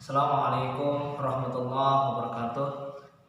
Assalamualaikum warahmatullahi wabarakatuh.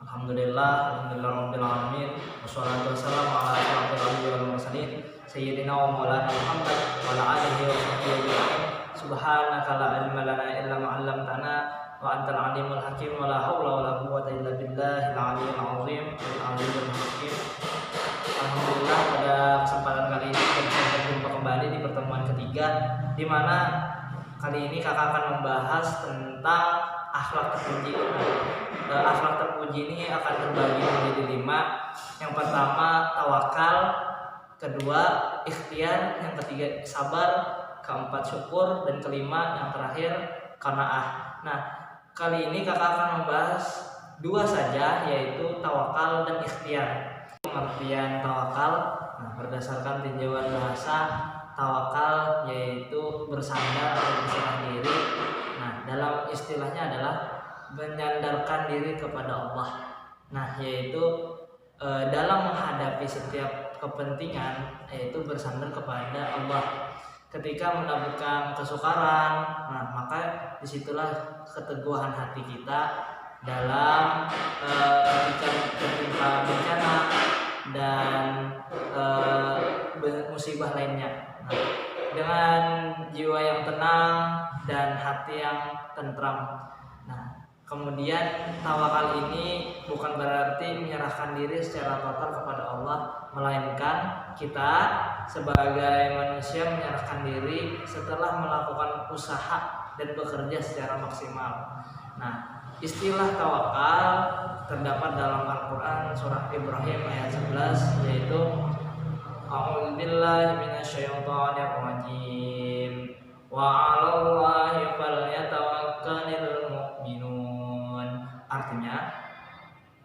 Alhamdulillahirabbil alamin. Wassalatu wassalamu ala asyrofil anbiya'i wal mursalin sayyidina wa maulana Muhammad wa ala alihi wa sahbihi ajma'in. Subhanaka la ilma lana illa ma 'allamtana wa antal alimul hakim wa la haula wa la quwwata illa billahil aliyyil azim al-aliyyil hakim. Alhamdulillah, pada kesempatan kali ini kita berjumpa kembali di pertemuan ketiga, di mana kali ini kakak akan membahas tentang akhlak terpuji. Akhlak terpuji ini akan terbagi menjadi 5. Yang pertama tawakal, kedua ikhtiar, yang ketiga sabar, keempat syukur, dan kelima yang terakhir qanaah. Nah, kali ini kakak akan membahas 2 saja, yaitu tawakal dan ikhtiar. Pengertian tawakal, berdasarkan tinjauan bahasa, tawakal yaitu bersandar atau berserah diri. Nah, dalam istilahnya adalah menyandarkan diri kepada Allah. Nah, yaitu dalam menghadapi setiap kepentingan, yaitu bersandar kepada Allah. Ketika mendapatkan kesukaran, maka disitulah keteguhan hati kita dalam ketika tertimpa bencana dan musibah lainnya. Dengan jiwa yang tenang dan hati yang tentram. Nah, kemudian tawakal ini bukan berarti menyerahkan diri secara total kepada Allah, melainkan kita sebagai manusia menyerahkan diri setelah melakukan usaha dan bekerja secara maksimal. Nah, istilah tawakal terdapat dalam Al-Quran surah Ibrahim ayat 11, yaitu A'udzubillahi minasyaitonir rajim wa 'alallahi falyatawakkalul mu'minun. Artinya,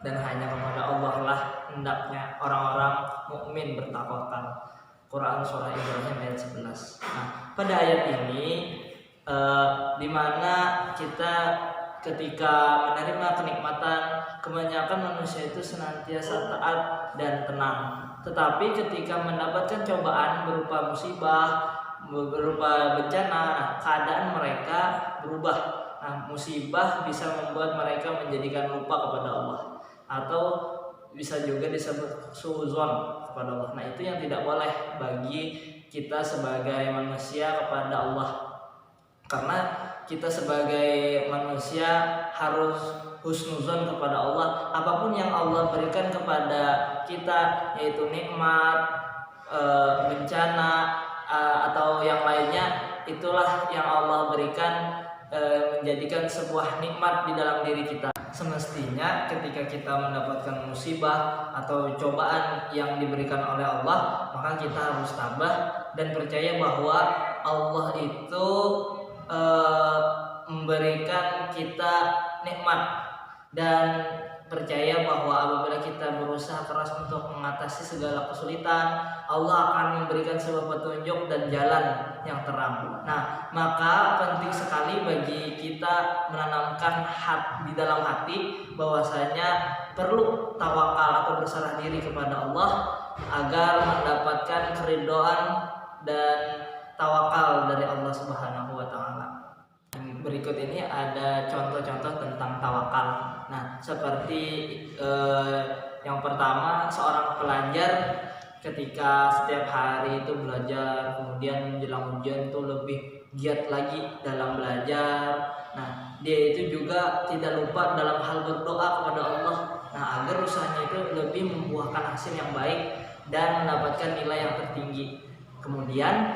dan hanya kepada Allah lah hendaknya orang-orang mukmin bertawakal. Quran surah Ibrahim ayat 11. Nah, pada ayat ini di mana kita ketika menerima kenikmatan, kebanyakan manusia itu senantiasa taat dan tenang. Tetapi ketika mendapatkan cobaan berupa musibah, berupa bencana, keadaan mereka berubah. Nah, musibah bisa membuat mereka menjadikan lupa kepada Allah, atau bisa juga disebut suudzon kepada Allah. Nah, itu yang tidak boleh bagi kita sebagai manusia kepada Allah. Karena kita sebagai manusia harus husnuzon kepada Allah. Apapun yang Allah berikan kepada kita, yaitu nikmat, bencana, atau yang lainnya, itulah yang Allah berikan, menjadikan sebuah nikmat di dalam diri kita. Semestinya ketika kita mendapatkan musibah atau cobaan yang diberikan oleh Allah, maka kita harus tabah dan percaya bahwa Allah itu memberikan kita nikmat, dan percaya bahwa apabila kita berusaha keras untuk mengatasi segala kesulitan, Allah akan memberikan sebuah petunjuk dan jalan yang terang. Nah, maka penting sekali bagi kita menanamkan di dalam hati bahwasanya perlu tawakal atau berserah diri kepada Allah agar mendapatkan keridhaan dan tawakal dari Allah Subhanahu wa taala. Berikut ini ada contoh-contoh tentang tawakal. Nah, seperti yang pertama, seorang pelajar ketika setiap hari itu belajar, kemudian menjelang ujian itu lebih giat lagi dalam belajar. Nah, dia itu juga tidak lupa dalam hal berdoa kepada Allah, agar usahanya itu lebih membuahkan hasil yang baik dan mendapatkan nilai yang tertinggi. Kemudian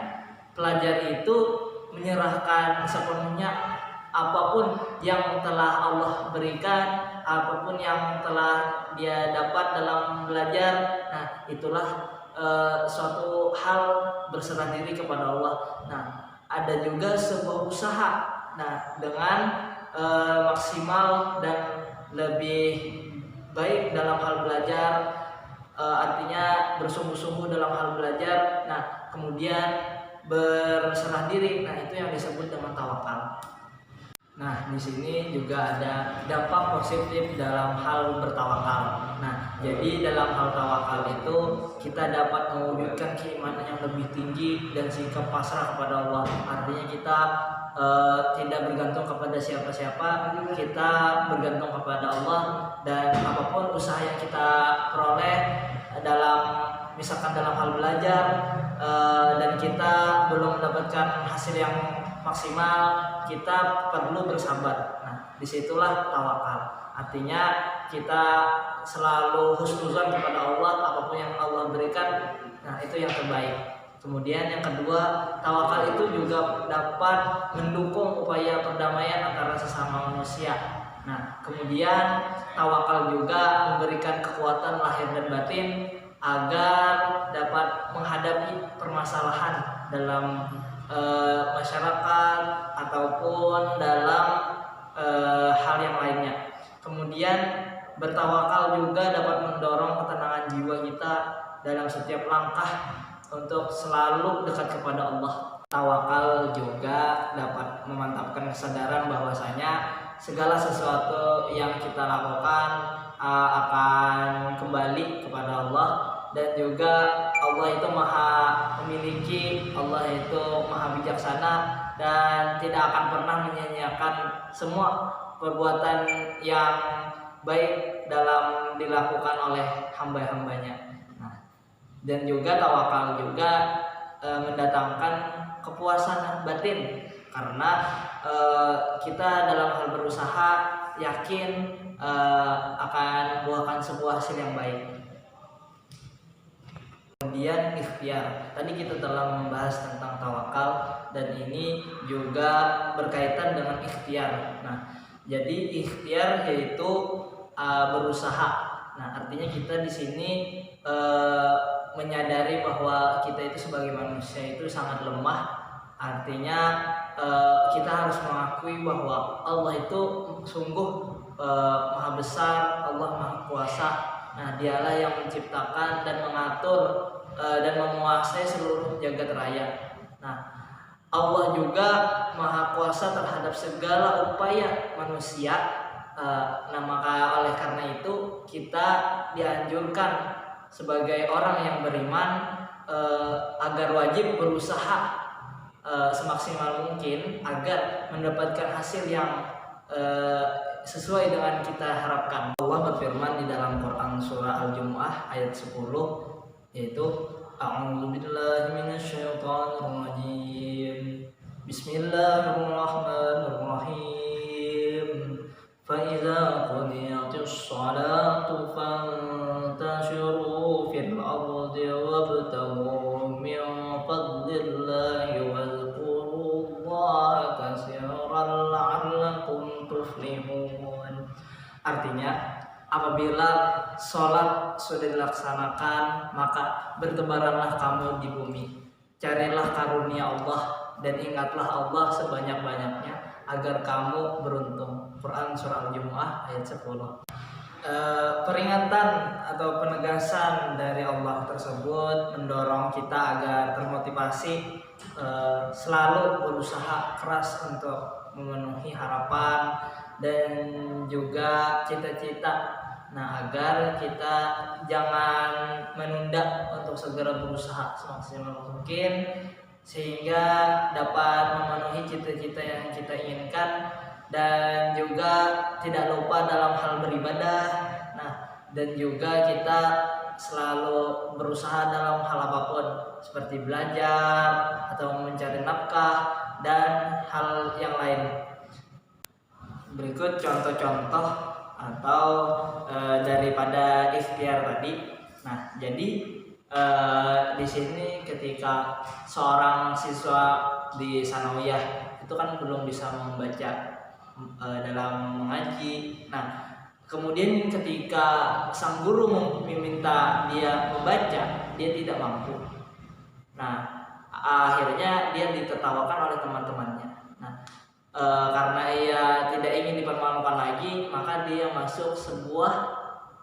pelajar itu menyerahkan sepenuhnya apapun yang telah Allah berikan, apapun yang telah dia dapat dalam belajar. Nah, itulah suatu hal berserah diri kepada Allah. Nah, ada juga sebuah usaha. Nah, dengan maksimal dan lebih baik dalam hal belajar, artinya bersungguh-sungguh dalam hal belajar. Nah, kemudian berserah diri. Nah, itu yang disebut dengan tawakal. Nah, di sini juga ada dampak positif dalam hal bertawakal. Nah, jadi dalam hal tawakal itu kita dapat mewujudkan keimanan yang lebih tinggi dan sikap pasrah kepada Allah. Artinya kita tidak bergantung kepada siapa-siapa, kita bergantung kepada Allah. Dan apapun usaha yang kita peroleh misalkan dalam hal belajar, dan kita belum mendapatkan hasil yang maksimal, kita perlu bersabar. Nah, disitulah tawakal. Artinya kita selalu husnuzan kepada Allah, apapun yang Allah berikan, nah itu yang terbaik. Kemudian yang kedua, tawakal itu juga dapat mendukung upaya perdamaian antara sesama manusia. Nah, kemudian tawakal juga memberikan kekuatan lahir dan batin agar dapat menghadapi permasalahan dalam masyarakat ataupun dalam hal yang lainnya. Kemudian bertawakal juga dapat mendorong ketenangan jiwa kita dalam setiap langkah untuk selalu dekat kepada Allah. Tawakal juga dapat memantapkan kesadaran bahwasanya segala sesuatu yang kita lakukan akan kembali kepada Allah, dan juga Allah itu maha memiliki, Allah itu maha bijaksana dan tidak akan pernah menyia-nyiakan semua perbuatan yang baik dalam dilakukan oleh hamba-hambanya. Dan juga tawakal juga mendatangkan kepuasan batin, karena kita dalam hal berusaha yakin akan membuahkan sebuah hasil yang baik. Kemudian ikhtiar, tadi kita telah membahas tentang tawakal, dan ini juga berkaitan dengan ikhtiar. Nah, jadi ikhtiar yaitu berusaha. Nah, artinya kita di sini menyadari bahwa kita itu sebagai manusia itu sangat lemah. Artinya kita harus mengakui bahwa Allah itu sungguh maha besar, Allah maha kuasa. Nah, dialah yang menciptakan dan mengatur dan menguasai seluruh jagat raya. Nah, Allah juga maha kuasa terhadap segala upaya manusia. Nah, maka oleh karena itu kita dianjurkan sebagai orang yang beriman agar wajib berusaha semaksimal mungkin agar mendapatkan hasil yang sesuai dengan kita harapkan. Allah berfirman di dalam Quran surah Al-Jumu'ah ayat 10, yaitu A'udzubillahi minasyaitonir rajim. Bismillahirrahmanirrahim. Fa idza qudiyatis shalatu fantashiru fil ardi wabtaghu min fadlillahi wadhkurullaha katsiran la'allakum tuflihun. Artinya, apabila sholat sudah dilaksanakan, maka bertebaranlah kamu di bumi, carilah karunia Allah, dan ingatlah Allah sebanyak-banyaknya agar kamu beruntung. Quran surah Al-Jumu'ah ayat 10. Peringatan atau penegasan dari Allah tersebut mendorong kita agar termotivasi selalu berusaha keras untuk memenuhi harapan dan juga cita-cita. Nah, agar kita jangan menunda untuk segera berusaha semaksimal mungkin sehingga dapat memenuhi cita-cita yang kita inginkan, dan juga tidak lupa dalam hal beribadah. Nah, dan juga kita selalu berusaha dalam hal apapun seperti belajar atau mencari nafkah dan hal yang lain. Berikut contoh-contoh atau daripada ikhtiar tadi. Nah, jadi di sini ketika seorang siswa di sanawiyah itu kan belum bisa membaca dalam mengaji. Nah, kemudian ketika sang guru meminta dia membaca, dia tidak mampu. Nah, akhirnya dia ditertawakan oleh teman-temannya. Nah, karena ia tidak ingin dipermalukan lagi, maka dia masuk sebuah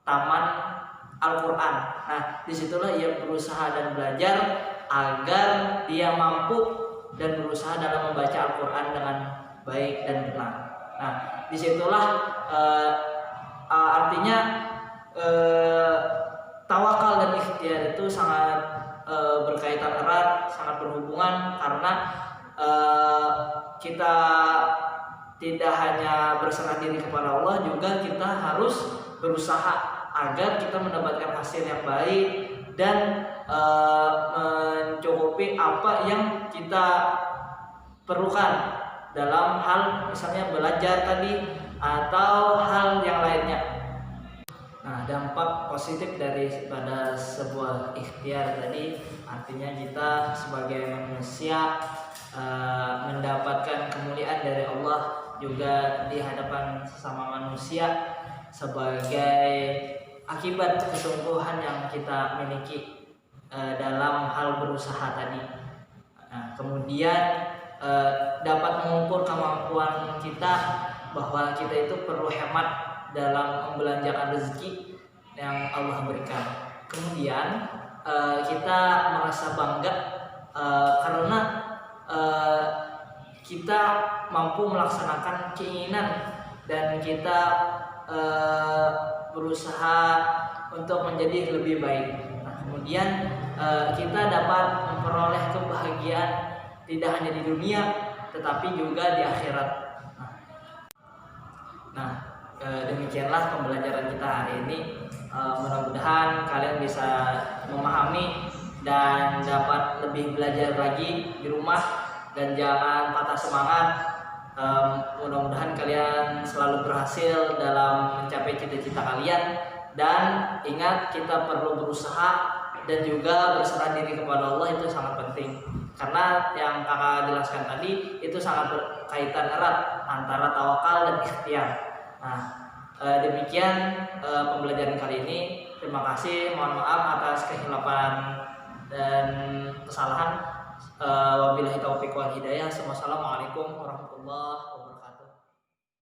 taman Al-Quran. Nah, disitulah ia berusaha dan belajar agar dia mampu dan berusaha dalam membaca Al-Quran dengan baik dan benar. Nah, disitulah artinya tawakal dan ikhtiar itu sangat berkaitan erat, sangat berhubungan, karena kita tidak hanya berserah diri kepada Allah, juga kita harus berusaha agar kita mendapatkan hasil yang baik dan mencukupi apa yang kita perlukan dalam hal misalnya belajar tadi atau hal yang lainnya. Nah, dampak positif daripada sebuah ikhtiar tadi artinya kita sebagai manusia mendapatkan kemuliaan dari Allah, juga di hadapan sesama manusia sebagai akibat kesungguhan yang kita miliki dalam hal berusaha tadi. Nah, kemudian dapat mengukur kemampuan kita bahwa kita itu perlu hemat dalam membelanjakan rezeki yang Allah berikan. Kemudian kita merasa bangga karena kita mampu melaksanakan keinginan dan kita berusaha untuk menjadi lebih baik. Nah, kemudian kita dapat memperoleh kebahagiaan tidak hanya di dunia tetapi juga di akhirat. Nah, demikianlah pembelajaran kita hari ini. Mudah-mudahan kalian bisa memahami dan dapat lebih belajar lagi di rumah dan jangan patah semangat. Mudah-mudahan kalian selalu berhasil dalam mencapai cita-cita kalian, dan ingat kita perlu berusaha dan juga berserah diri kepada Allah, itu sangat penting. Karena yang kakak jelaskan tadi itu sangat berkaitan erat antara tawakal dan ikhtiar. Nah, demikian pembelajaran kali ini. Terima kasih, mohon maaf atas kehilapan dan kesalahan. Wabillahi taufiq wal hidayah. Wassalamualaikum warahmatullahi wabarakatuh.